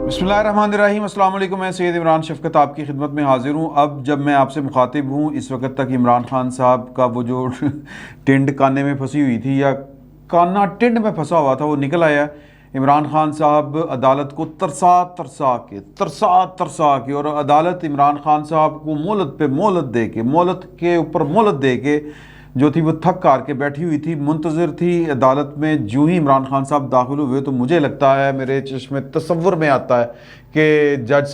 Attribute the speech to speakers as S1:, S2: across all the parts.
S1: बिस्मिल्लाहिर्रहमानिर्रहीम, अस्सलाम वालेकुम। मैं सैयद इमरान शफ़क़त आपकी खिदमत में हाज़िर हूँ। अब जब मैं आपसे मुखातिब हूँ, इस वक्त तक इमरान खान साहब का वो जो टिंड काने में फंसी हुई थी या काना टिंड में फंसा हुआ था, वो निकल आया। इमरान खान साहब अदालत को तरसा के और अदालत इमरान खान साहब को मोहलत पे मोहलत दे के, मोहलत के ऊपर मोहलत दे के जो थी वो थक हार के बैठी हुई थी, मुंतज़िर थी अदालत में। जो ही इमरान खान साहब दाखिल हुए तो मुझे लगता है, मेरे चश्मे तसव्वुर में आता है कि जज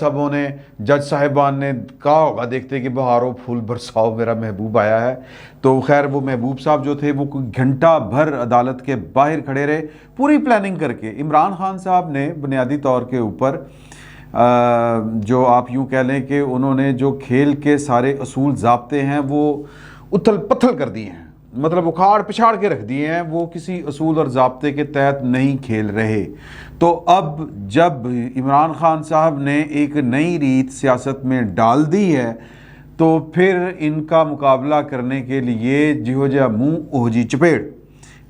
S1: साहिबान ने कहा होगा देखते कि बहारो फूल बरसाओ, मेरा महबूब आया है। तो खैर वो महबूब साहब जो थे वो घंटा भर अदालत के बाहर खड़े रहे, पूरी प्लानिंग करके। इमरान खान साहब ने बुनियादी तौर के ऊपर जो आप यूँ कह लें कि उन्होंने जो खेल के सारे असूल ज़ाब्ते हैं वो उथल पथल कर दिए हैं, मतलब उखाड़ पिछाड़ के रख दिए हैं। वो किसी असूल और ज़ाब्ते के तहत नहीं खेल रहे। तो अब जब इमरान खान साहब ने एक नई रीत सियासत में डाल दी है तो फिर इनका मुकाबला करने के लिए जिहो जा मुँह ओहजी चपेड़,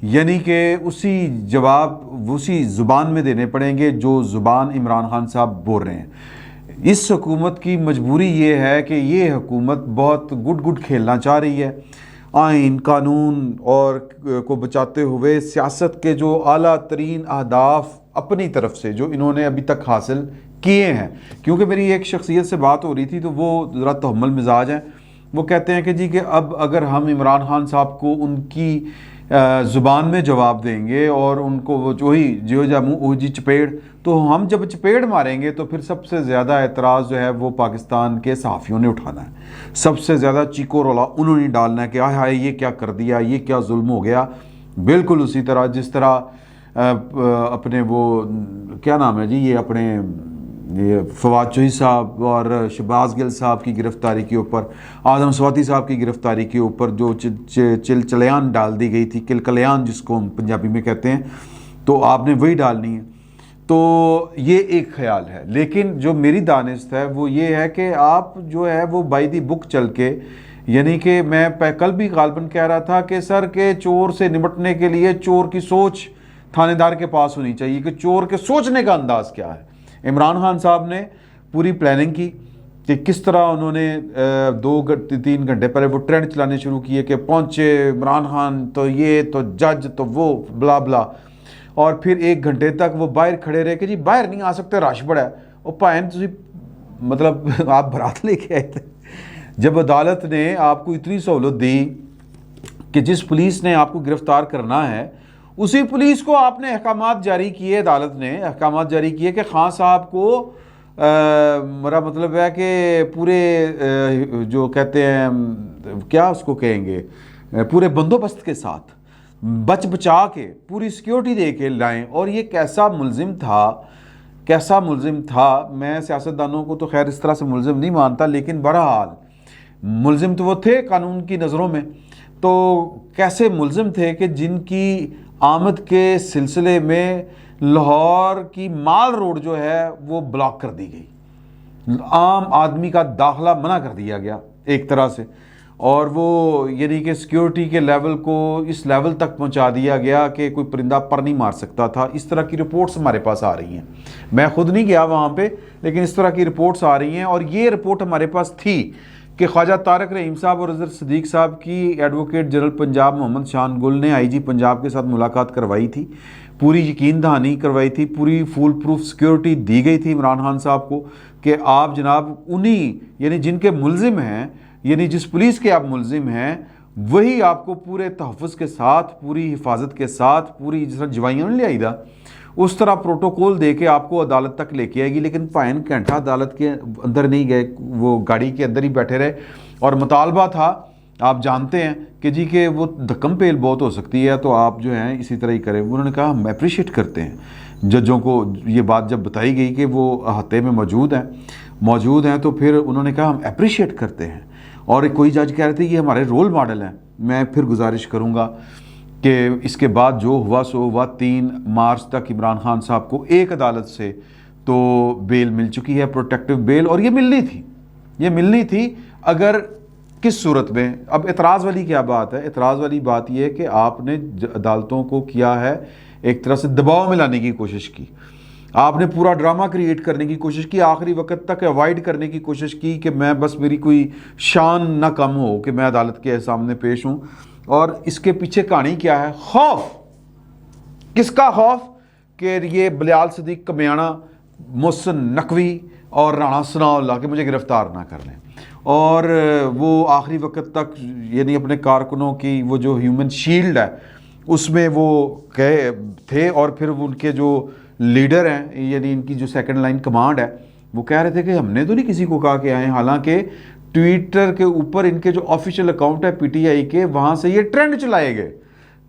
S1: यानी कि उसी जवाब उसी ज़ुबान में देने पड़ेंगे जो ज़ुबान इमरान खान साहब बोल रहे हैं। इस हुकूमत की मजबूरी ये है कि ये हुकूमत बहुत गुड खेलना चाह रही है। आइन कानून और को बचाते हुए सियासत के जो आला तरीन अहदाफ अपनी तरफ से जो इन्होंने अभी तक हासिल किए हैं। क्योंकि मेरी एक शख्सियत से बात हो रही थी तो वो ज़रा तहम्मुल मिजाज हैं। वो कहते हैं कि जी कि अब अगर हम इमरान खान साहब को उनकी ज़ुबान में जवाब देंगे और उनको वो जो ही जो जा मुँह ओहजी चपेड़, तो हम जब चपेड़ मारेंगे तो फिर सबसे ज़्यादा एतराज़ जो है वो पाकिस्तान के सहाफ़ियों ने उठाना है। सबसे ज़्यादा चीको रोला उन्होंने डालना है कि हाय हाय ये क्या कर दिया, ये क्या जुल्म हो गया। बिल्कुल उसी तरह जिस तरह अपने वो क्या नाम है जी, ये अपने ये फवाद चौधरी साहब और शहबाज गिल साहब की गिरफ़्तारी के ऊपर, आज़म स्वाति साहब की गिरफ़्तारी के ऊपर जो चिलचलयान डाल दी गई थी, किलकलयान जिसको हम पंजाबी में कहते हैं, तो आपने वही डालनी है। तो ये एक ख्याल है। लेकिन जो मेरी दानिश है वो ये है कि आप जो है वो बाय दी बुक चल के, यानी कि मैं कल भी गालबन कह रहा था कि सर के चोर से निपटने के लिए चोर की सोच थानेदार के पास होनी चाहिए कि चोर के सोचने का अंदाज़ क्या है। इमरान खान साहब ने पूरी प्लानिंग की कि किस तरह उन्होंने 2-3 घंटे पहले वो ट्रेंड चलाने शुरू किए कि पहुँचे इमरान खान तो ये तो जज तो वो ब्ला ब्ला, और फिर 1 घंटे तक वो बाहर खड़े रहे कि जी बाहर नहीं आ सकते, रश बड़ा है। और भाएं तुसी मतलब आप बरात लेके आए थे। जब अदालत ने आपको इतनी सहूलत दी कि जिस पुलिस ने आपको गिरफ्तार करना है उसी पुलिस को आपने अहकामात जारी किए, अदालत ने अहकामात जारी किए कि खान साहब को मेरा मतलब है कि पूरे जो कहते हैं क्या उसको कहेंगे, पूरे बंदोबस्त के साथ बच बचा के पूरी सिक्योरिटी दे के लाएँ। और ये कैसा मुलजिम था। मैं सियासतदानों को तो खैर इस तरह से मुलजिम नहीं मानता, लेकिन बहरहाल मुलजिम तो वो थे कानून की नज़रों में। तो कैसे मुलजिम थे कि जिनकी आमद के सिलसिले में लाहौर की माल रोड जो है वो ब्लॉक कर दी गई, आम आदमी का दाखला मना कर दिया गया एक तरह से, और वो यानी कि सिक्योरिटी के लेवल को इस लेवल तक पहुंचा दिया गया कि कोई परिंदा पर नहीं मार सकता था। इस तरह की रिपोर्ट्स हमारे पास आ रही हैं। मैं खुद नहीं गया वहाँ पे, लेकिन इस तरह की रिपोर्ट्स आ रही हैं। और ये रिपोर्ट हमारे पास थी कि ख्वाजा तारक रहीम साहब और अजहर सिद्दीक साहब की एडवोकेट जनरल पंजाब मोहम्मद शान गुल ने IG पंजाब के साथ मुलाकात करवाई थी, पूरी यकीन दहानी करवाई थी, पूरी फुल प्रूफ सिक्योरिटी दी गई थी इमरान खान साहब को कि आप जनाब उन्हीं यानी जिनके मुलजिम हैं, यानी जिस पुलिस के आप मुलजिम हैं वही आपको पूरे तहफ़्फ़ुज़ के साथ, पूरी हिफाजत के साथ, पूरी जिस तरह जवाइयाँ नहीं ले आई था उस तरह प्रोटोकॉल दे के आपको अदालत तक लेके आएगी। लेकिन फाइन घंटा अदालत के अंदर नहीं गए, वो गाड़ी के अंदर ही बैठे रहे। और मुतालबा था, आप जानते हैं कि जी कि वो धक्कम पेल बहुत हो सकती है, तो आप जो हैं इसी तरह ही करें। उन्होंने कहा हम अप्रिशिएट करते हैं। जजों को ये बात जब बताई गई कि वो अहाते में मौजूद हैं तो फिर उन्होंने कहा हम अप्रिशिएट करते हैं। और कोई जज कह रहे थे ये हमारे रोल मॉडल हैं। मैं फिर गुजारिश करूँगा कि इसके बाद जो हुआ सो हुआ। 3 मार्च तक इमरान खान साहब को एक अदालत से तो बेल मिल चुकी है, प्रोटेक्टिव बेल, और ये मिलनी थी अगर किस सूरत में। अब एतराज़ वाली क्या बात है? एतराज़ वाली बात यह है कि आपने अदालतों को किया है एक तरह से दबाव में लाने की कोशिश की। आपने पूरा ड्रामा क्रिएट करने की कोशिश की, आखिरी वक्त तक अवॉइड करने की कोशिश की कि मैं बस मेरी कोई शान ना कम हो कि मैं अदालत के सामने पेश हूँ। और इसके पीछे कहानी क्या है? खौफ। किसका खौफ? कि ये बलियाल सदीक कमियाना, मोहसिन नकवी और राणा सनाउल्लाह के मुझे गिरफ्तार ना कर लें। और वो आखिरी वक्त तक यानी अपने कारकुनों की वो जो ह्यूमन शील्ड है उसमें वो गए थे। और फिर उनके जो लीडर हैं यानी इनकी जो सेकंड लाइन कमांड है वो कह रहे थे कि हमने तो नहीं किसी को कहा कि आए। हालांकि ट्विटर के ऊपर इनके जो ऑफिशियल अकाउंट है पीटीआई के, वहाँ से ये ट्रेंड चलाए गए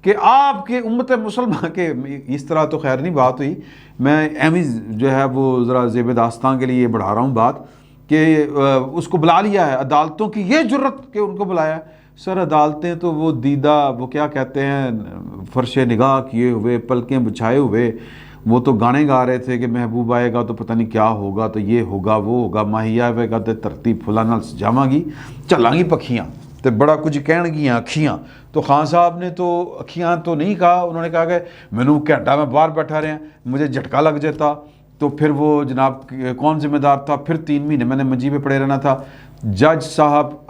S1: कि आपके उम्मत मुसलमान के, इस तरह तो खैर नहीं बात हुई। मैं एमी जो है वो ज़रा ज़ेब दास्तान के लिए बढ़ा रहा हूँ बात कि उसको बुला लिया है अदालतों की ये जुर्रत कि उनको बुलाया। सर अदालतें तो वो दीदा, वो क्या कहते हैं, फर्श निगाह किए हुए, पलकें बिछाए हुए, वो तो गाने गा रहे थे कि महबूब आएगा तो पता नहीं क्या होगा, तो ये होगा वो होगा, माहिया आएगा तो धरती फुला नाल सजावांगी, चलांगी पखियाँ तो बड़ा कुछ कहणगियाँ अखियाँ। तो खान साहब ने तो अखियाँ तो नहीं कहा, उन्होंने कहा कि मैनू घंटा मैं बाहर बैठा रहा, मुझे झटका लग जाता। तो फिर वो जनाब कौन जिम्मेदार था? फिर 3 महीने मैंने मंजी पे पड़े रहना था। जज साहब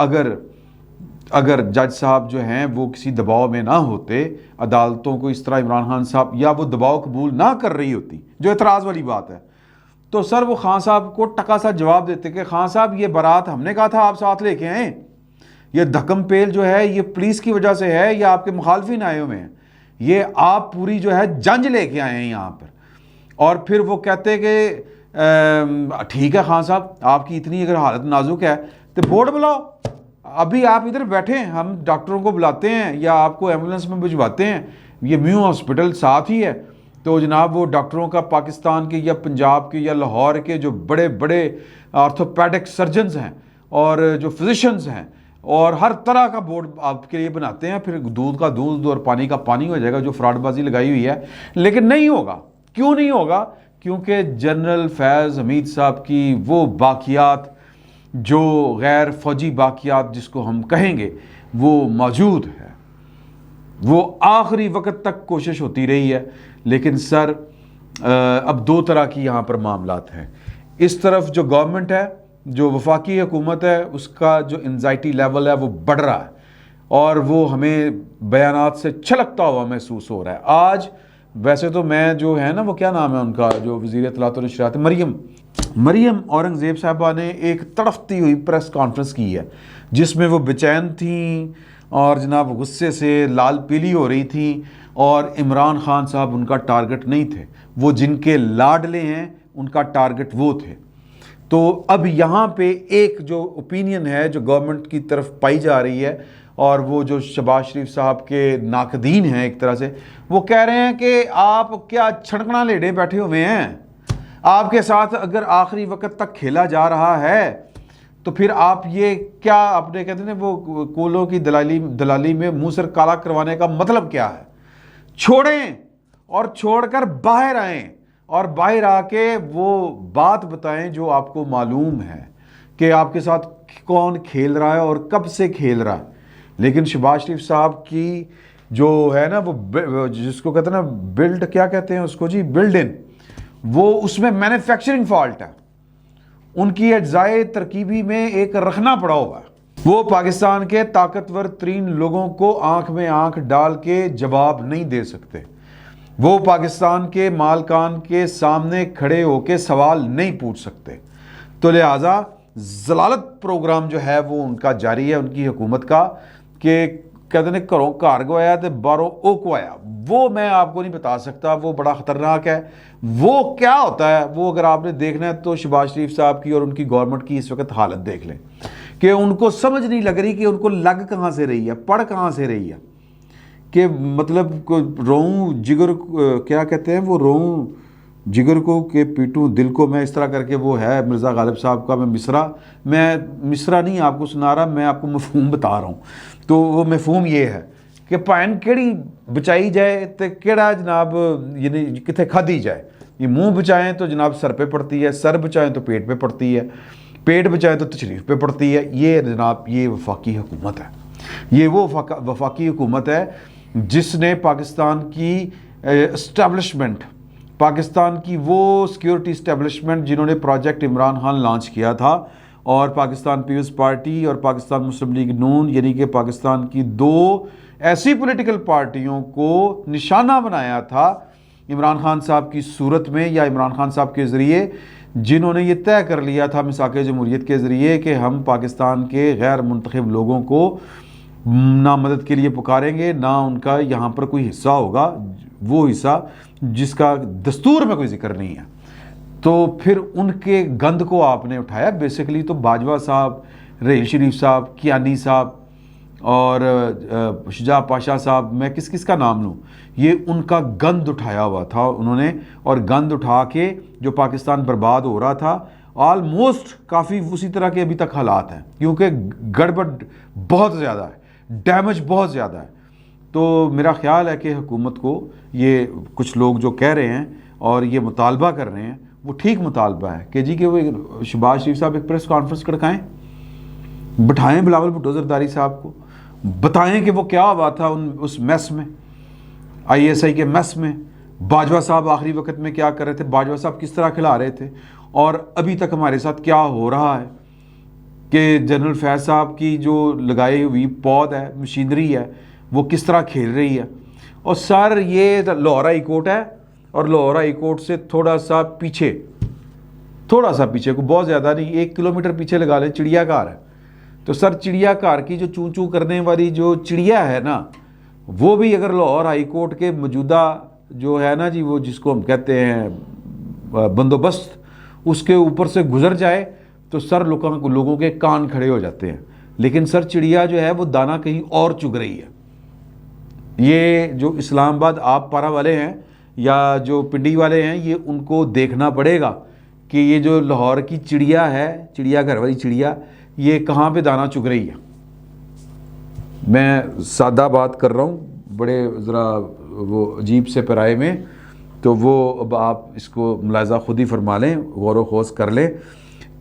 S1: अगर जज साहब जो हैं वो किसी दबाव में ना होते अदालतों को, इस तरह इमरान खान साहब, या वो दबाव कबूल ना कर रही होती, जो एतराज़ वाली बात है, तो सर वो खान साहब को टका सा जवाब देते कि खान साहब ये बारात हमने कहा था आप साथ लेके आए, ये धक्कम पेल जो है ये पुलिस की वजह से है या आपके मुखालफिन आए हुए हैं, ये आप पूरी जो है जंज लेके आए हैं यहाँ पर। और फिर वो कहते कि ठीक है खान साहब आपकी इतनी अगर हालत नाजुक है तो बोर्ड बुलाओ, अभी आप इधर बैठे, हम डॉक्टरों को बुलाते हैं या आपको एम्बुलेंस में भिजवाते हैं, ये म्यू हॉस्पिटल साथ ही है। तो जनाब वो डॉक्टरों का पाकिस्तान के या पंजाब के या लाहौर के जो बड़े बड़े ऑर्थोपेडिक सर्जन्स हैं और जो फिजिशंस हैं और हर तरह का बोर्ड आपके लिए बनाते हैं। फिर दूध का दूध और पानी का पानी हो जाएगा, जो फ्रॉडबाजी लगाई हुई है। लेकिन नहीं होगा। क्यों नहीं होगा? क्योंकि जनरल फैज़ हमीद साहब की वो बाकियात, जो गैर फौजी बाकियात जिसको हम कहेंगे, वो मौजूद है। वो आखिरी वक्त तक कोशिश होती रही है। लेकिन सर अब 2 तरह की यहाँ पर मामलात हैं। इस तरफ जो गवर्नमेंट है, जो वफाकी हुकूमत है, उसका जो एंजाइटी लेवल है वो बढ़ रहा है और वो हमें बयानात से छलकता हुआ महसूस हो रहा है। आज वैसे तो मैं जो है ना, वो क्या नाम है उनका, जो वज़ीर इत्तलात और नशरियात, मरियम औरंगज़ेब साहबा ने एक तड़फती हुई प्रेस कॉन्फ्रेंस की है जिसमें वो बेचैन थी और जनाब गुस्से से लाल पीली हो रही थी। और इमरान खान साहब उनका टारगेट नहीं थे, वो जिनके लाडले हैं उनका टारगेट वो थे। तो अब यहाँ पे एक जो ओपिनियन है जो गवर्नमेंट की तरफ पाई जा रही है, और वो जो शहबाज शरीफ साहब के नाकदीन हैं एक तरह से, वो कह रहे हैं कि आप क्या छड़कना लेडे बैठे हुए हैं, आपके साथ अगर आखिरी वक्त तक खेला जा रहा है तो फिर आप ये क्या, अपने कहते हैं वो कोलों की दलाली में मुंह सर काला करवाने का मतलब क्या है? छोड़ें और छोड़कर बाहर आएं और बाहर आके वो बात बताएं जो आपको मालूम है कि आपके साथ कौन खेल रहा है और कब से खेल रहा है। लेकिन शहबाज शरीफ साहब की जो है ना, वो जिसको कहते हैं ना बिल्ड, क्या कहते हैं उसको जी, बिल्ड इन, वो उसमें मैन्युफैक्चरिंग फॉल्ट है। उनकी अज्जाए तरकीबी में एक रखना पड़ा हुआ है। वो पाकिस्तान के ताकतवर 3 लोगों को आंख में आंख डाल के जवाब नहीं दे सकते। वो पाकिस्तान के मालकान के सामने खड़े होकर सवाल नहीं पूछ सकते। तो लिहाजा जलालत प्रोग्राम जो है वो उनका जारी है, उनकी हुकूमत का, कि कहते हैं घरों घर गवाया तो बारों ओ गवाया। वो मैं आपको नहीं बता सकता, वो बड़ा ख़तरनाक है। वो क्या होता है, वो अगर आपने देखना है तो शहबाज शरीफ साहब की और उनकी गवर्नमेंट की इस वक्त हालत देख लें कि उनको समझ नहीं लग रही कि उनको लग कहाँ से रही है, पढ़ कहाँ से रही है। कि मतलब रोऊं जिगर, क्या कहते हैं वो, रोऊं जिगर को कि पीटूं दिल को, मैं इस तरह करके वो है मिर्ज़ा गालिब साहब का। मैं मिसरा नहीं आपको सुना रहा, मैं आपको मफहूम बता रहा हूँ। तो वो मफहूम ये है कि भैन केड़ी बचाई जाए तो केड़ा जनाब यानी कितने खाधी जाए। ये मुंह बचाएं तो जनाब सर पे पड़ती है, सर बचाएं तो पेट पे पड़ती है, पेट बचाएं तो तशरीफ पे पड़ती है। ये जनाब ये वफाकी हुकूमत है। ये वो वफाकी हुकूमत है जिसने पाकिस्तान की एस्टेब्लिशमेंट पाकिस्तान की वो सिक्योरिटी इस्टेब्लिशमेंट जिन्होंने प्रोजेक्ट इमरान खान लॉन्च किया था, और पाकिस्तान पीपल्स पार्टी और पाकिस्तान मुस्लिम लीग नून, यानी कि पाकिस्तान की दो ऐसी पॉलिटिकल पार्टियों को निशाना बनाया था इमरान खान साहब की सूरत में, या इमरान खान साहब के ज़रिए, जिन्होंने ये तय कर लिया था मिसाक़ जमहूरियत के ज़रिए कि हम पाकिस्तान के गैर मुंतखब लोगों को ना मदद के लिए पुकारेंगे, ना उनका यहाँ पर कोई हिस्सा होगा, वो हिस्सा जिसका दस्तूर में कोई जिक्र नहीं है। तो फिर उनके गंद को आपने उठाया। बेसिकली तो बाजवा साहब, रहील शरीफ साहब, कियानी साहब और शुजा पाशा साहब, मैं किस किस का नाम लूँ, ये उनका गंद उठाया हुआ था उन्होंने, और गंद उठा के जो पाकिस्तान बर्बाद हो रहा था, ऑलमोस्ट काफ़ी उसी तरह के अभी तक हालात हैं, क्योंकि गड़बड़ बहुत ज़्यादा है, डैमेज बहुत ज़्यादा है। तो मेरा ख्याल है कि हुकूमत को ये कुछ लोग जो कह रहे हैं और ये मुतालबा कर रहे हैं, वो ठीक मुतालबा है कि जी कि वो शहबाज शरीफ साहब एक प्रेस कॉन्फ्रेंस करकाएँ, बिठाएँ बिलावल भुट्टो ज़रदारी साहब को, बताएं कि वो क्या हुआ था उस मैस में, ISI के मैस में, बाजवा साहब आखिरी वक्त में क्या कर रहे थे, बाजवा साहब किस तरह खिला रहे थे, और अभी तक हमारे साथ क्या हो रहा है कि जनरल फैज़ साहब की जो लगाई हुई पौध है, मशीनरी है, वो किस तरह खेल रही है। और सर ये लाहौर हाई कोर्ट है, और लाहौर हाई कोर्ट से थोड़ा सा पीछे को, बहुत ज़्यादा नहीं, 1 किलोमीटर पीछे लगा लें, चिड़ियाघर है। तो सर चिड़ियाघर की जो चूं चूं करने वाली जो चिड़िया है ना, वो भी अगर लाहौर हाई कोर्ट के मौजूदा जो है ना जी, वो जिसको हम कहते हैं बंदोबस्त, उसके ऊपर से गुजर जाए तो सर लोगों के कान खड़े हो जाते हैं। लेकिन सर चिड़िया जो है वो दाना कहीं और चुग रही है। ये जो इस्लामाबाद आप पारा वाले हैं या जो पिंडी वाले हैं, ये उनको देखना पड़ेगा कि ये जो लाहौर की चिड़िया है, चिड़ियाघर वाली चिड़िया, ये कहाँ पे दाना चुग रही है। मैं सादा बात कर रहा हूँ, बड़े ज़रा वो अजीब से पराए में, तो वो अब आप इसको मुलाज़ा ख़ुद ही फरमा लें, गौर व ख़ौस कर लें।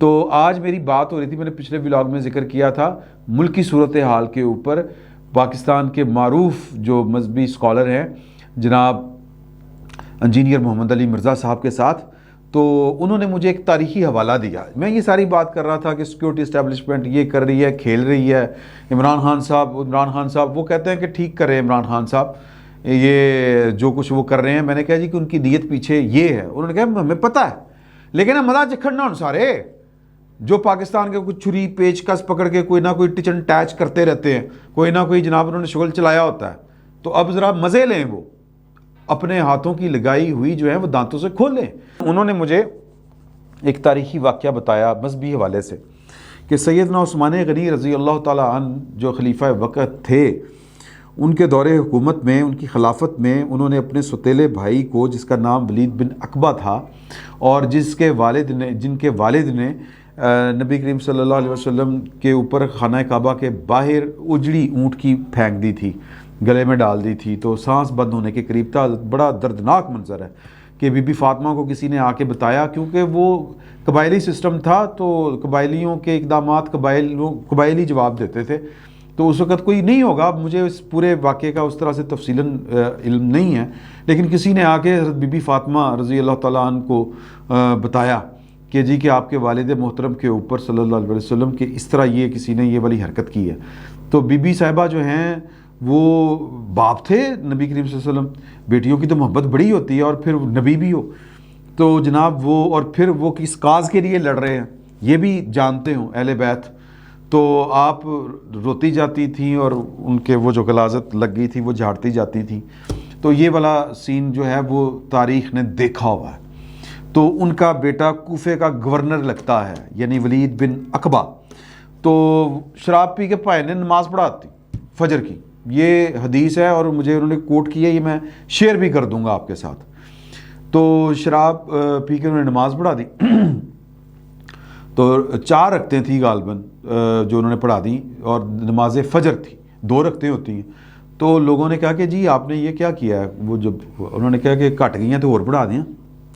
S1: तो आज मेरी बात हो रही थी, मैंने पिछले व्लॉग में ज़िक्र किया था मुल्क की सूरत हाल के ऊपर, पाकिस्तान के मारूफ जो मजहबी स्कॉलर हैं जनाब इंजीनियर मोहम्मद अली मिर्ज़ा साहब के साथ। तो उन्होंने मुझे एक तारीख़ी हवाला दिया। मैं ये सारी बात कर रहा था कि सिक्योरिटी इस्टेब्लिशमेंट ये कर रही है, खेल रही है, इमरान खान साहब वो कहते हैं कि ठीक कर रहे हैं इमरान खान साहब, ये जो कुछ वो कर रहे हैं। मैंने कहा जी कि उनकी नीयत पीछे ये है। उन्होंने कहा हमें पता है, लेकिन मजा चिखड़ना उन सारे जो पाकिस्तान के कुछ छुरी पेचकस पकड़ के कोई ना कोई टिचन टैच करते रहते हैं, कोई ना कोई जनाब उन्होंने शुगल चलाया होता है। तो अब ज़रा मज़े लें, वो अपने हाथों की लगाई हुई जो है वो दांतों से खोलें। उन्होंने मुझे एक तारीख़ी वाक़या बताया मजहबी हवाले से कि सैयदना उस्मान गनी रज़ी अल्लाह ताला अन्हु जो खलीफा वक़्त थे, उनके दौरे हुकूमत में, उनकी खिलाफत में, उन्होंने अपने सौतेले भाई को, जिसका नाम वलीद बिन अकबा था और जिनके वालिद ने नबी करीम सल्लल्लाहु अलैहि वसल्लम के ऊपर खाना काबा के बाहर उजड़ी ऊँट की फेंक दी थी, गले में डाल दी थी, तो सांस बंद होने के करीब था। बड़ा दर्दनाक मंजर है कि बीबी फातिमा को किसी ने आके बताया, क्योंकि वो कबायली सिस्टम था, तो कबायलियों के इक़दामात कबायली जवाब देते थे। तो उस वक़्त कोई नहीं होगा, मुझे इस पूरे वाक़े का उस तरह से तफसीलन इल्म नहीं है, लेकिन किसी ने आके हज़रत बीबी फातिमा रज़ी अल्लाह ताला अन्हा को बताया कि जी कि आपके वालिद मोहतरम के ऊपर सल्लल्लाहु अलैहि वसल्लम के इस तरह ये किसी ने ये वाली हरकत की है। तो बीबी साहिबा जो हैं वो बाप थे नबी करीम सल्लल्लाहु अलैहि वसल्लम, बेटियों की तो मोहब्बत बड़ी होती है, और फिर नबी भी हो तो जनाब वो, और फिर वो किस काज के लिए लड़ रहे हैं ये भी जानते हो अहले बैत। तो आप रोती जाती थी और उनके वो जो गलाजत लग गई थी वो झाड़ती जाती थी। तो ये वाला सीन जो है वो तारीख़ ने देखा हुआ है। तो उनका बेटा कूफे का गवर्नर लगता है, यानी वलीद बिन अकबा, तो शराब पी के भाई ने नमाज़ पढ़ाती फजर की, ये हदीस है और मुझे उन्होंने कोट किया, ये मैं शेयर भी कर दूंगा आपके साथ। तो शराब पी के उन्होंने नमाज़ पढ़ा दी तो 4 रकतें थी गालबन जो उन्होंने पढ़ा दी, और नमाज फजर थी, 2 रकतें होती हैं। तो लोगों ने कहा कि जी आपने ये क्या किया है, वो जब उन्होंने कहा कि घट गई हैं तो और पढ़ा दें,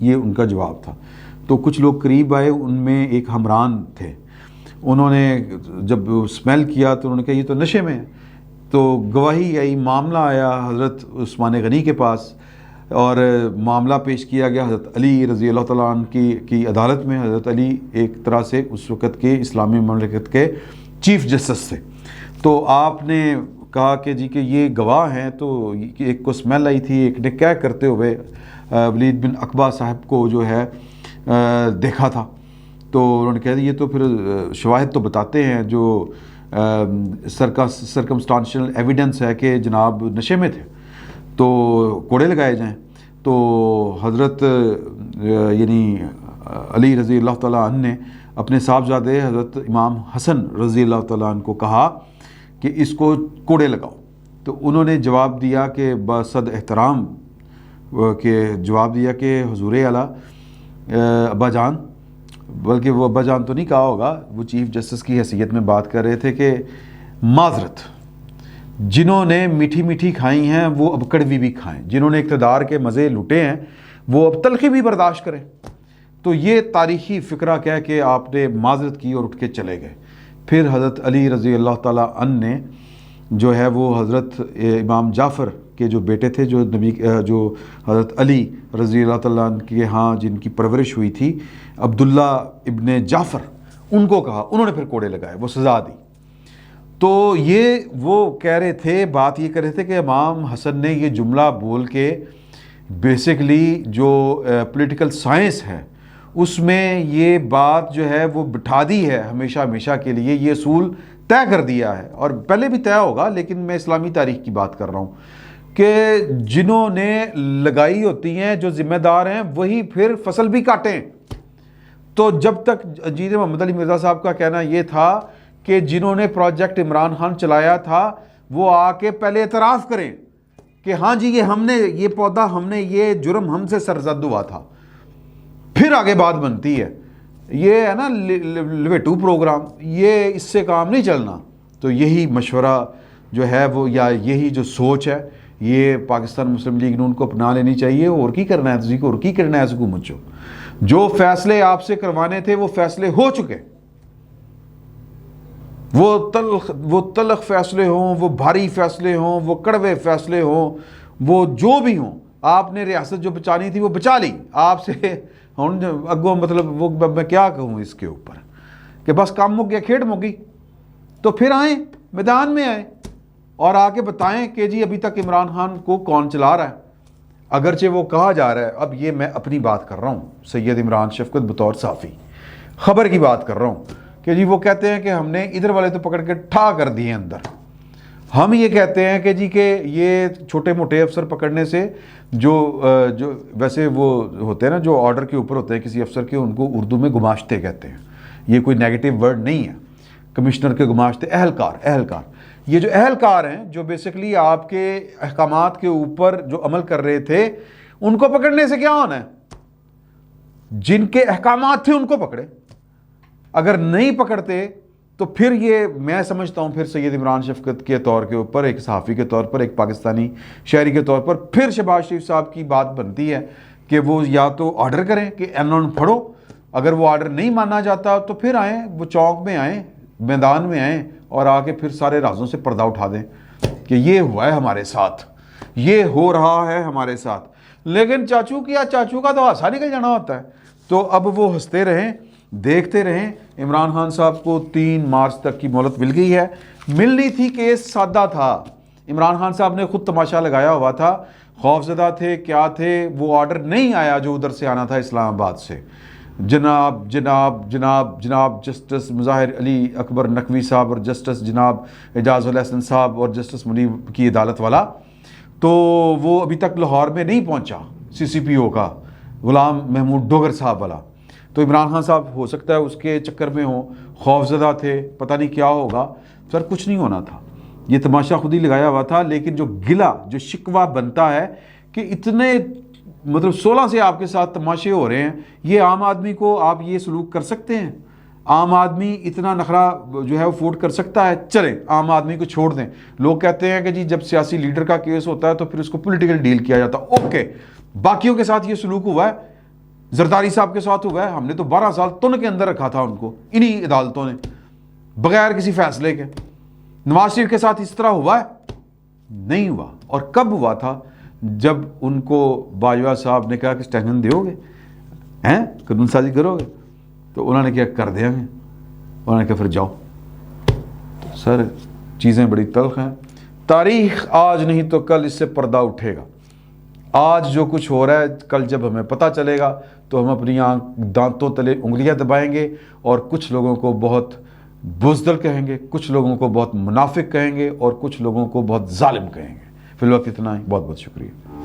S1: ये उनका जवाब था। तो कुछ लोग करीब आए, उनमें एक हमरान थे, उन्होंने जब स्मेल किया तो उन्होंने कहा ये तो नशे में है। तो गवाही आई, मामला आया हज़रत उस्मान गनी के पास। और मामला पेश किया गया हज़रत अली रज़ी अल्लाह तआला अन्हु की अदालत में। हज़रत अली एक तरह से उस वक़्त के इस्लामी ममलकत के चीफ़ जस्टिस थे। तो आपने कहा कि जी कि ये गवाह हैं, तो एक को स्मेल आई थी, एक ने क्या करते हुए वलीद बिन अकबा साहब को जो है देखा था। तो उन्होंने कह दिया ये तो फिर शवाहिद तो बताते हैं जो सर्कमस्टांशियल एविडेंस है कि जनाब नशे में थे, तो कोड़े लगाए जाएं। तो हज़रत यानी अली रज़ी अल्लाह तआला अन्हु ने अपने साहबजादे हज़रत इमाम हसन रज़ी अल्लाह तआला अन्हु को कहा कि इसको कोड़े लगाओ। तो उन्होंने जवाब दिया कि बसद एहतराम के जवाब दिया कि हुज़ूर आला अब्बा जान, बल्कि वो अब्बा जान तो नहीं कहा होगा, वो चीफ़ जस्टिस की हैसियत में बात कर रहे थे कि माजरत, जिन्होंने मीठी मीठी खाई हैं वो अब कड़वी भी खाएं, जिन्होंने इक़्तिदार के मज़े लुटे हैं वो अब तलख़ी भी बर्दाश्त करें। तो ये तारीख़ी फ़िक्रा कह के आपने माजरत की और उठ के चले गए। फिर हज़रत अली रज़ी अल्लाह तआला अन्हु ने जो है वो हज़रत इमाम जाफ़र के जो बेटे थे, जो हज़रत अली रज़ी अल्लाह तआला अन्हु के यहाँ जिनकी परवरिश हुई थी, अब्दुल्ला इब्ने जाफ़र, उनको कहा, उन्होंने फिर कोड़े लगाए, वो सज़ा दी। तो ये वो कह रहे थे, बात ये कर रहे थे कि इमाम हसन ने ये जुमला बोल के बेसिकली जो पॉलिटिकल साइंस है उसमें ये बात जो है वो बिठा दी है हमेशा हमेशा के लिए, ये असूल तय कर दिया है। और पहले भी तय होगा, लेकिन मैं इस्लामी तारीख़ की बात कर रहा हूँ कि जिन्होंने लगाई होती हैं, जो ज़िम्मेदार हैं, वही फिर फसल भी काटें। तो जब तक अजीज़ मोहम्मद अली मिर्ज़ा साहब का कहना ये था कि जिन्होंने प्रोजेक्ट इमरान खान चलाया था वो आके पहले एतराफ़ करें कि हाँ जी ये हमने, ये पौधा हमने, ये जुर्म हमसे सरजद हुआ था, फिर आगे बात बनती है। ये है ना लिवेटू प्रोग्राम, ये इससे काम नहीं चलना। तो यही मशवरा जो है वो, या यही जो सोच है, ये पाकिस्तान मुस्लिम लीग नून को अपना लेनी चाहिए। और की करना है तुझी को, और की करना है हुकूमत चो, जो फैसले आपसे करवाने थे वो फैसले हो चुके, वो तलख फैसले हों, वो भारी फैसले हों, वो कड़वे फैसले हों, वो जो भी हों, आपने रियासत जो बचानी थी वो बचा ली। आपसे हम अगो मतलब वो मैं क्या कहूँ इसके ऊपर कि बस काम मुक गया, खेड़ मुक गई। तो फिर आए मैदान में आए और आके बताएं कि जी अभी तक इमरान खान को कौन चला रहा है। अगरचे वो कहा जा रहा है, अब ये मैं अपनी बात कर रहा हूँ, सैयद इमरान शफकत बतौर साफ़ी ख़बर की बात कर रहा हूँ कि जी वो कहते हैं कि हमने इधर वाले तो पकड़ के ठा कर दिए अंदर। हम ये कहते हैं कि जी के ये छोटे मोटे अफसर पकड़ने से जो वैसे वो होते हैं ना, जो ऑर्डर के ऊपर होते हैं किसी अफसर के, उनको उर्दू में गुमाश्ते कहते हैं। ये कोई नेगेटिव वर्ड नहीं है। कमिश्नर के गुमाश्ते, अहलकार, ये जो अहलकार हैं जो बेसिकली आपके अहकामात के ऊपर जो अमल कर रहे थे, उनको पकड़ने से क्या होना है? जिनके अहकामात थे उनको पकड़े। अगर नहीं पकड़ते तो फिर ये मैं समझता हूँ फिर सैयद इमरान शफकत के तौर के ऊपर, एक सहाफ़ी के तौर पर, एक पाकिस्तानी शहरी के तौर पर, फिर शहबाज शरीफ साहब की बात बनती है कि वो या तो ऑर्डर करें कि एनऑन पढ़ो, अगर वो ऑर्डर नहीं माना जाता तो फिर आएँ, वो चौक में आएँ, मैदान में आएँ और आके फिर सारे राजों से पर्दा उठा दें कि ये हुआ है हमारे साथ, ये हो रहा है हमारे साथ। लेकिन चाचू का तो हासा निकल जाना होता है। तो अब वो हंसते रहें, देखते रहें। इमरान खान साहब को 3 मार्च तक की मोहलत मिल गई है। मिलनी थी, केस सादा था। इमरान खान साहब ने खुद तमाशा लगाया हुआ था, खौफजदा थे, क्या थे, वो ऑर्डर नहीं आया जो उधर से आना था इस्लामाबाद से। जनाब जनाब जनाब जनाब जस्टिस मुज़ाहिर अली अकबर नकवी साहब और जस्टिस जनाब एजाज़ुल हसन साहब और जस्टिस मुनीब की अदालत वाला, तो वो अभी तक लाहौर में नहीं पहुंचा। CCPO का गुलाम महमूद डोगर साहब वाला, तो इमरान खान साहब हो सकता है उसके चक्कर में हो, खौफजदा थे, पता नहीं क्या होगा। सर कुछ नहीं होना था, ये तमाशा खुद ही लगाया हुआ था। लेकिन जो गिला, जो शिकवा बनता है कि इतने मतलब 16 से आपके साथ तमाशे हो रहे हैं, ये आम आदमी को आप ये सलूक कर सकते हैं? आम आदमी इतना नखरा जो है वो अफोर्ड कर सकता है? चलें आम आदमी को छोड़ दें। लोग कहते हैं कि जी जब सियासी लीडर का केस होता है तो फिर उसको पॉलिटिकल डील किया जाता है। ओके, बाकियों के साथ ये सलूक हुआ है, जरदारी साहब के साथ हुआ है, हमने तो 12 साल तुन के अंदर रखा था उनको, इन्हीं अदालतों ने, बगैर किसी फैसले के। नवाज शरीफ के साथ इस तरह हुआ है? नहीं हुआ। और कब हुआ था? जब उनको बाजवा साहब ने कहा कि स्टेशन दोगे हैं, कानून साजी करोगे, तो उन्होंने क्या कर दिया हमें, उन्होंने कहा फिर जाओ। तो सर चीज़ें बड़ी तल्ख हैं। तारीख आज नहीं तो कल इससे पर्दा उठेगा। आज जो कुछ हो रहा है, कल जब हमें पता चलेगा तो हम अपनी दांतों तले उंगलियां दबाएंगे और कुछ लोगों को बहुत बुज़दिल कहेंगे, कुछ लोगों को बहुत मुनाफिक कहेंगे और कुछ लोगों को बहुत जालिम कहेंगे। फिलहाल इतना ही, बहुत बहुत शुक्रिया।